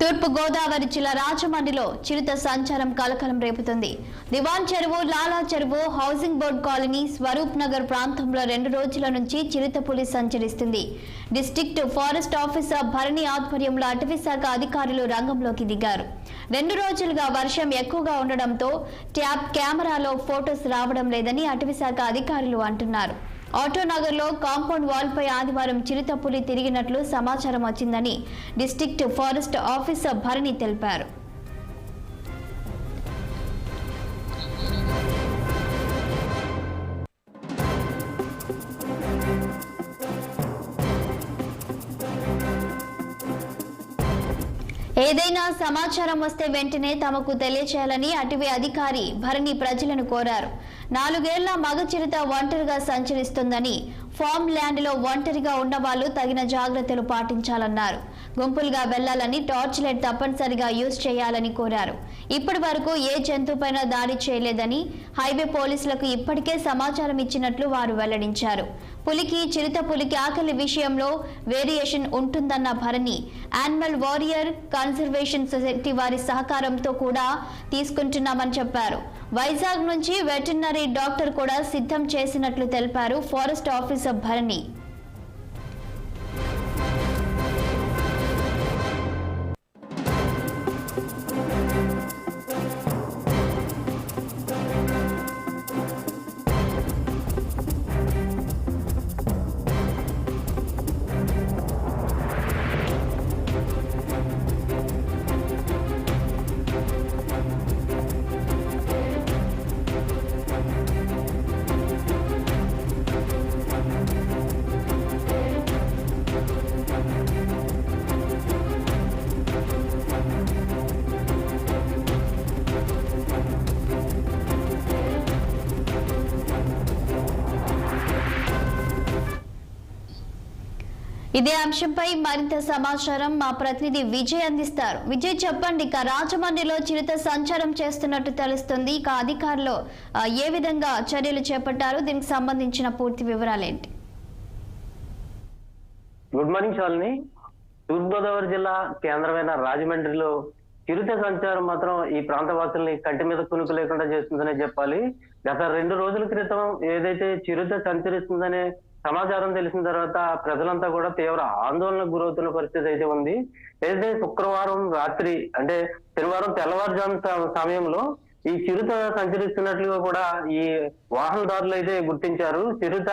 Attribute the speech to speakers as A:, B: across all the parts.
A: తూర్పు గోదావరి జిల్లా రాజమండ్రిలో చిరుత సంచారం కలకలం రేపుతుంది. దివాన్ Cheruvu, Lala Cheruvu, housing board colony, Swaroop Nagar ప్రాంతంలో 2 రోజుల నుంచి చిరుత పులి సంచరిస్తుంది. డిస్ట్రిక్ట్ ఫారెస్ట్ ఆఫీసర్ భరణి ఆధ్వర్యంలో అటవీ శాఖ అధికారులు రంగంలోకి దిగారు. 2 రోజులుగా వర్షం ఎక్కువగా ఉండడంతో ట్యాబ్ కెమెరాలో ఫోటోస్ రావడం లేదని అటవీ శాఖ అధికారులు అంటున్నారు. ఆటోనగర్ లో కాంపౌండ్ వాల్ పై ఆదివారం చిరుత పులి తిరిగినట్లు సమాచారం వచ్చిందని డిస్ట్రిక్ట్ ఫారెస్ట్ ఆఫీసర్ భరణి తెలిపారు. ఏదైనా సమాచారం వస్తే వెంటనే తమకు తెలియచేయాలని అటవీ అధికారి భరణి ప్రజలను కోరారు. 4 ఏళ్ల మగ చిరుత ఒంటరిగా సంచరిస్తుందని, ఫామ్ ల్యాండ్ లో ఒంటరిగా ఉన్న వాళ్ళు తగిన జాగ్రత్తలు పాటించాలన్నారు. గుంపులుగా వెళ్లాలని, టార్చ్ లైట్ తప్పనిసరిగా యూజ్ చేయాలని కోరారు. ఇప్పటి వరకు ఏ జంతువుపైన దాడి చేయలేదని, హైవే పోలీసులకు ఇప్పటికే సమాచారం ఇచ్చినట్లు వారు వెల్లడించారు. చిరుత పులికి ఆకలి విషయంలో వేరియేషన్ ఉంటుందన్న Bharani, animal warrior conservation society వారి సహకారంతో కూడా తీసుకుంటున్నామని చెప్పారు. వైజాగ్ నుంచి వెటర్నరీ డాక్టర్ కూడా సిద్ధం చేసినట్లు తెలిపారు ఫారెస్ట్ ఆఫీసర్ భరణి. ఇదే అంశంపై మరింత సమాచారం మా ప్రతినిధి విజయ్ అందిస్తారు. విజయ్, చెప్పండి. ఇక రాజమండ్రిలో చిరుత సంచారం చేస్తున్నట్టు తెలుస్తుంది. ఇక అధికారులు ఏ విధంగా చర్యలు చేపట్టారు? దీనికి సంబంధించిన పూర్తి వివరాలేంటి?
B: Good morning Shalini. తూర్పుగోదావరి జిల్లా కేంద్రమైన రాజమండ్రిలో చిరుత సంచారం మాత్రం ఈ ప్రాంత వాసుల్ని కంటి మీద కునుకు లేకుండా చేస్తుందనే చెప్పాలి. గత 2 రోజుల క్రితం ఏదైతే చిరుత సంచరిస్తుందనే సమాచారం తెలిసిన తర్వాత ప్రజలంతా కూడా తీవ్ర ఆందోళనకు గురవుతున్న పరిస్థితి అయితే ఉంది. ఏదైతే శుక్రవారం రాత్రి అంటే శనివారం తెల్లవారుజాము సమయంలో ఈ చిరుత సంచరిస్తున్నట్లుగా కూడా ఈ వాహనదారులు అయితే గుర్తించారు. చిరుత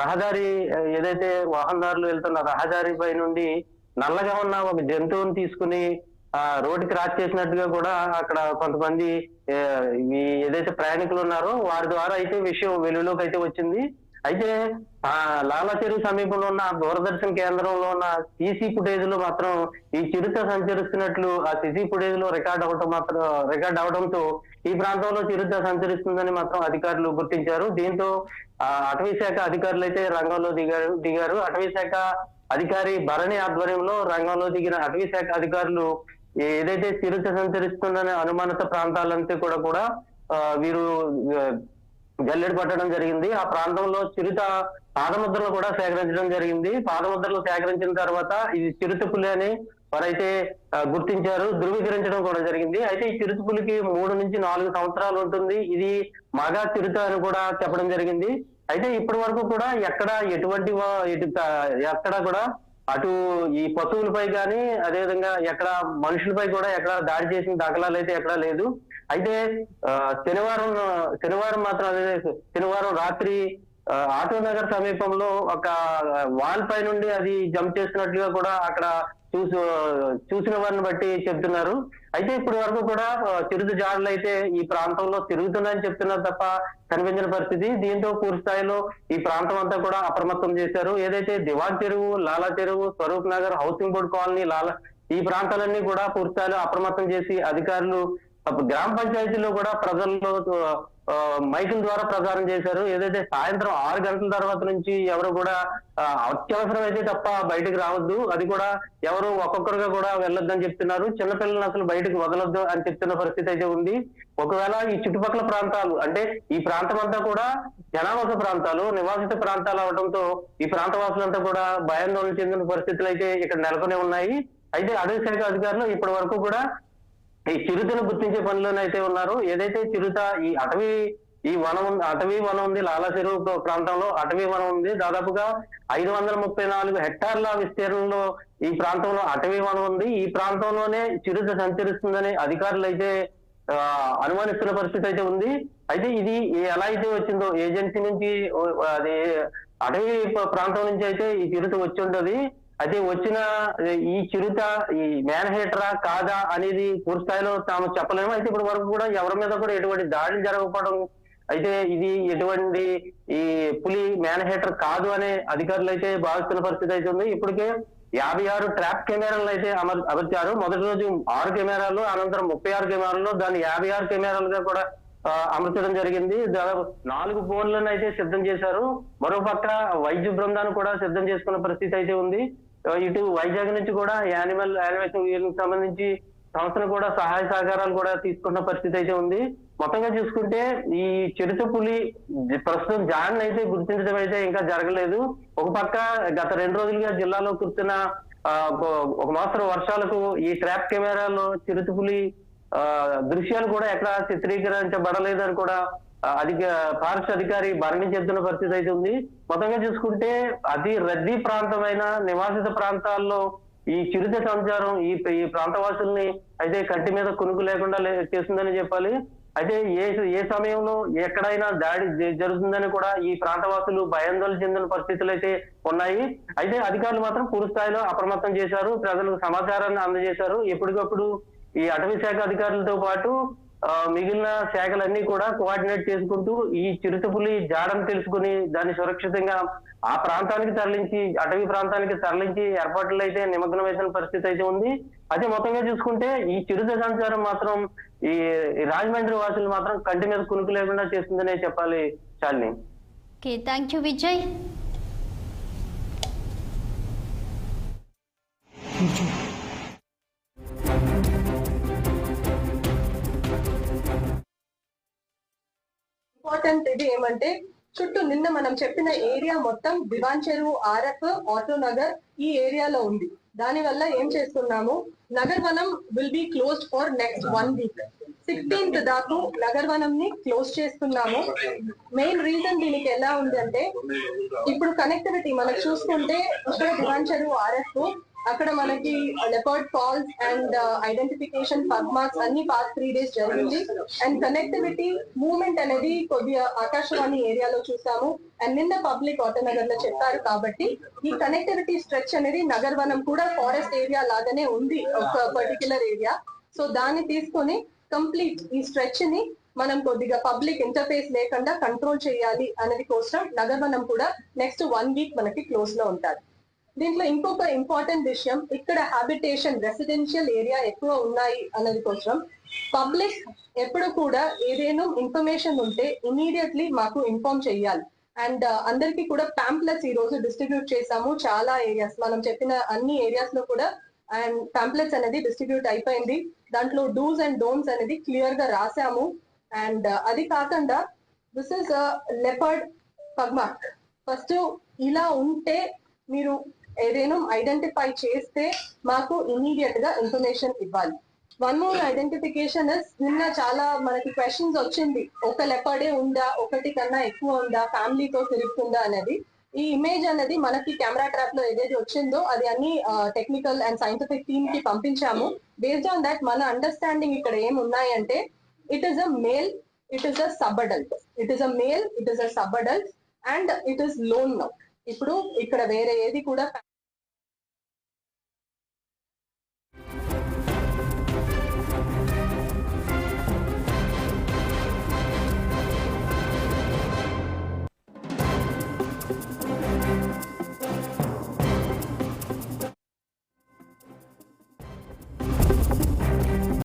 B: రహదారి ఏదైతే వాహనదారులు వెళ్తున్న రహదారి పై నుండి నల్లగా ఉన్న ఒక జంతువుని తీసుకుని రోడ్డుకి క్రాస్ చేసినట్టుగా కూడా అక్కడ కొంతమంది ఏదైతే ప్రయాణికులు ఉన్నారో వారి ద్వారా అయితే విషయం వెలుగులోకి అయితే వచ్చింది. అయితే లాలా చెరువు సమీపంలో ఉన్న దూరదర్శన్ కేంద్రంలో ఉన్న సీసీ ఫుటేజ్ లో మాత్రం ఈ చిరుత సంచరిస్తున్నట్లు ఆ సీసీ ఫుటేజ్ లో రికార్డ్ అవడంతో ఈ ప్రాంతంలో చిరుత సంచరిస్తుందని మాత్రం అధికారులు గుర్తించారు. దీంతో అటవీ శాఖ అధికారులు అయితే రంగంలో దిగారు. అటవీ శాఖ అధికారి భరణి ఆధ్వర్యంలో రంగంలో దిగిన అటవీ శాఖ అధికారులు ఏదైతే చిరుత సంచరిస్తుందనే అనుమానిత ప్రాంతాలంతా కూడా వీరు జల్లెడ పట్టడం జరిగింది. ఆ ప్రాంతంలో చిరుత పాదముద్రలు కూడా సేకరించడం జరిగింది. పాదముద్రలు సేకరించిన తర్వాత ఇది చిరుత పులి అని వారైతే గుర్తించారు, ధృవీకరించడం కూడా జరిగింది. అయితే ఈ చిరుత పులికి 3 నుంచి 4 సంవత్సరాలు ఉంటుంది. ఇది మగ చిరుత అని కూడా చెప్పడం జరిగింది. అయితే ఇప్పటి వరకు కూడా ఎక్కడ కూడా అటు ఈ పశువులపై కానీ అదేవిధంగా ఎక్కడ మనుషులపై కూడా ఎక్కడ దాడి చేసిన దాఖలాలు అయితే ఎక్కడా లేదు. అయితే శనివారం మాత్రం శనివారం రాత్రి ఆటోనగర్ సమీపంలో ఒక వాల్ పై నుండి అది జంప్ చేస్తున్నట్లుగా కూడా అక్కడ చూసిన వారిని బట్టి చెప్తున్నారు. అయితే ఇప్పటి వరకు కూడా చిరుత జాడలు అయితే ఈ ప్రాంతంలో తిరుగుతున్నాయని చెప్తున్నారు తప్ప కనిపించిన పరిస్థితి. దీంతో పూర్తి స్థాయిలో ఈ ప్రాంతం అంతా కూడా అప్రమత్తం చేశారు. ఏదైతే దివాన్ Cheruvu, Lala Cheruvu, Swaroop Nagar, housing board colony, ఈ ప్రాంతాలన్నీ కూడా పూర్తి స్థాయిలో అప్రమత్తం చేసి అధికారులు గ్రామ పంచాయతీలో కూడా ప్రజల్లో మైకుల ద్వారా ప్రచారం చేశారు. ఏదైతే సాయంత్రం 6 గంటల తర్వాత నుంచి ఎవరు కూడా అత్యవసరం అయితే తప్ప బయటకు రావద్దు, అది కూడా ఎవరు ఒక్కొక్కరుగా కూడా వెళ్ళొద్దని చెప్తున్నారు. చిన్నపిల్లలను అసలు బయటకు వదలొద్దు అని చెప్తున్న పరిస్థితి అయితే ఉంది. ఒకవేళ ఈ చుట్టుపక్కల ప్రాంతాలు అంటే ఈ ప్రాంతం అంతా కూడా జనావాస ప్రాంతాలు, నివాసిత ప్రాంతాలు అవడంతో ఈ ప్రాంత వాసులంతా కూడా భయాందోళన చెందిన పరిస్థితులు అయితే ఇక్కడ నెలకొని ఉన్నాయి. అయితే అటవీ శాఖ అధికారులు ఇప్పటి వరకు కూడా ఈ చిరుతను గుర్తించే పనిలోనైతే ఉన్నారు. ఏదైతే చిరుత ఈ అటవీ వనం ఉంది, లాలా చెరువు ప్రాంతంలో అటవీ వనం ఉంది. దాదాపుగా 534 హెక్టార్ల విస్తీర్ణంలో ఈ ప్రాంతంలో అటవీ వనం ఉంది. ఈ ప్రాంతంలోనే చిరుత సంచరిస్తుందని అధికారులు అయితే అనుమానిస్తున్న పరిస్థితి అయితే ఉంది. అయితే ఇది ఎలా అయితే వచ్చిందో ఏజెన్సీ నుంచి, అది అటవీ ప్రాంతం నుంచి అయితే ఈ చిరుత వచ్చి ఉంటది. అయితే వచ్చిన ఈ చిరుత ఈ మ్యాన్హేటరా కాదా అనేది పూర్తి స్థాయిలో తాము చెప్పలేము. అయితే ఇప్పటి వరకు కూడా ఎవరి మీద కూడా ఎటువంటి దాడి జరగకపోవడం, అయితే ఇది ఎటువంటి ఈ పులి మ్యాన్హేటర్ కాదు అనే అధికారులు అయితే భావిస్తున్న పరిస్థితి అయితే ఉంది. ఇప్పటికే 56 ట్రాప్ కెమెరాలను అయితే అమర్చారు. మొదటి రోజు 6 కెమెరాలు, అనంతరం 36 కెమెరాలు, దాన్ని 56 కెమెరాలుగా కూడా అమర్చడం జరిగింది. దాదాపు 4 ఫోన్లను అయితే సిద్ధం చేశారు. మరోపక్క వైద్య బృందాన్ని కూడా సిద్ధం చేసుకున్న పరిస్థితి అయితే ఉంది. ఇటు వైజాగ్ నుంచి కూడా యానిమల్ యానిమేషన్ సంబంధించి సంస్థను కూడా సహాయ సహకారాలు కూడా తీసుకున్న పరిస్థితి అయితే ఉంది. మొత్తంగా చూసుకుంటే ఈ చిరుత పులి ప్రస్తుతం జాన్ అయితే గుర్తించడం అయితే ఇంకా జరగలేదు. ఒక పక్క గత 2 రోజులుగా జిల్లాలో కురుస్తున్న ఒక మోస్తరు వర్షాలకు ఈ ట్రాప్ కెమెరాలో చిరుత పులి దృశ్యాలు కూడా ఎక్కడ చిత్రీకరించబడలేదని కూడా ఫారెస్ట్ అధికారి భరణి చెబుతున్న పరిస్థితి అయితే ఉంది. మొత్తంగా చూసుకుంటే అతి రద్దీ ప్రాంతమైన నివాసిత ప్రాంతాల్లో ఈ చిరుత సంచారం ఈ ప్రాంతవాసుల్ని అయితే కంటి మీద కునుకు లేకుండా చేస్తుందని చెప్పాలి. అయితే ఏ సమయంలో ఎక్కడైనా దాడి జరుగుతుందని కూడా ఈ ప్రాంతవాసులు భయాందోళన చెందిన పరిస్థితులు అయితే ఉన్నాయి. అయితే అధికారులు మాత్రం పూర్తి స్థాయిలో అప్రమత్తం చేశారు, ప్రజలకు సమాచారాన్ని అందజేశారు. ఎప్పటికప్పుడు ఈ అటవీ శాఖ అధికారులతో పాటు మిగిలిన శాఖలన్నీ కూడా కోఆర్డినేట్ చేసుకుంటూ ఈ చిరుతపులి జాడను తెలుసుకుని దాన్ని సురక్షితంగా ఆ ప్రాంతానికి తరలించి, అటవీ ప్రాంతానికి తరలించి ఏర్పాట్లు అయితే నిమగ్నమైన పరిస్థితి అయితే ఉంది. అయితే మొత్తంగా చూసుకుంటే ఈ చిరుత సంచారం మాత్రం ఈ రాజమండ్రి వాసులు మాత్రం కంటి మీద కునుకు లేకుండా చేస్తుందనే చెప్పాలి Shalini.
A: Okay, thank you Vijay.
C: Important ఇది ఏమంటే చుట్టూ నిన్న మనం చెప్పిన ఏరియా మొత్తం దివాన్ చెరువు, ఆర్ఎఫ్, ఆటో నగర్ ఈ ఏరియాలో ఉంది. దాని వల్ల ఏం చేస్తున్నాము, నగర్ వనం will be closed for next 1 week. 16th దాకా నగర్ వనం ని క్లోజ్ చేస్తున్నాము. మెయిన్ రీజన్ దీనికి ఎలా ఉంది అంటే ఇప్పుడు కనెక్టివిటీ మనం చూసుకుంటే ఇక్కడ దివాన్ చెరువు, ఆర్ఎఫ్, అక్కడ మనకి leopard falls and identification pug marks అన్ని పాస్ట్ 3 days జరిగింది. అండ్ కనెక్టివిటీ మూవ్మెంట్ అనేది కొద్దిగా ఆకాశవాణి ఏరియాలో చూసాము. అండ్ నిన్న పబ్లిక్ ఆటోనగర్ లో చెప్పారు. కాబట్టి ఈ కనెక్టివిటీ స్ట్రెచ్ అనేది నగర్ వనం కూడా ఫారెస్ట్ ఏరియా లాగానే ఉంది, ఒక పర్టికులర్ ఏరియా. సో దాన్ని తీసుకొని కంప్లీట్ ఈ స్ట్రెచ్ ని మనం కొద్దిగా పబ్లిక్ ఇంటర్ఫేస్ లేకుండా కంట్రోల్ చేయాలి అనేది కోసం నగర్ వనం కూడా నెక్స్ట్ 1 వీక్ మనకి క్లోజ్ లో ఉంటారు. దీంట్లో ఇంకొక ఇంపార్టెంట్ విషయం, ఇక్కడ హ్యాబిటేషన్ రెసిడెన్షియల్ ఏరియా ఎక్కువ ఉన్నాయి అన్నది కోసం పబ్లిక్ ఎప్పుడు కూడా ఏదైనా ఇన్ఫర్మేషన్ ఉంటే ఇమీడియట్లీ మాకు ఇన్ఫార్మ్ చేయాలి. అండ్ అందరికీ కూడా పాంప్లెట్స్ ఈ రోజు డిస్ట్రిబ్యూట్ చేసాము. చాలా ఏరియాస్ మనం చెప్పిన అన్ని ఏరియాస్ లో కూడా అండ్ పాంప్లెట్స్ అనేది డిస్ట్రిబ్యూట్ అయిపోయింది. దాంట్లో డూస్ అండ్ డోంట్స్ అనేది క్లియర్ గా రాసాము. అండ్ అది కాకుండా this is leopard pugmark. First ఇలా ఉంటే మీరు ఏదైనా ఐడెంటిఫై చేస్తే మాకు ఇమీడియట్ గా ఇన్ఫర్మేషన్ ఇవ్వాలి. 1 more ఐడెంటిఫికేషన్ ఇస్, నిన్న చాలా మనకి క్వశ్చన్స్ వచ్చింది, ఒక లెపర్డే ఉందా, ఒకటి కన్నా ఎక్కువ ఉందా, ఫ్యామిలీతో తిరుగుతుందా అనేది. ఈ ఇమేజ్ అనేది మనకి కెమెరా ట్రాప్ లో ఏదైతే వచ్చిందో అది అన్ని టెక్నికల్ అండ్ సైంటిఫిక్ టీమ్ కి పంపించాము. బేస్డ్ ఆన్ దట్ మన అండర్స్టాండింగ్ ఇక్కడ ఏమున్నాయంటే it is a male, it is a sub adult, it is a male, it is a sub adult and it is lone now. ఇప్పుడు ఇక్కడ వేరే ఏది కూడా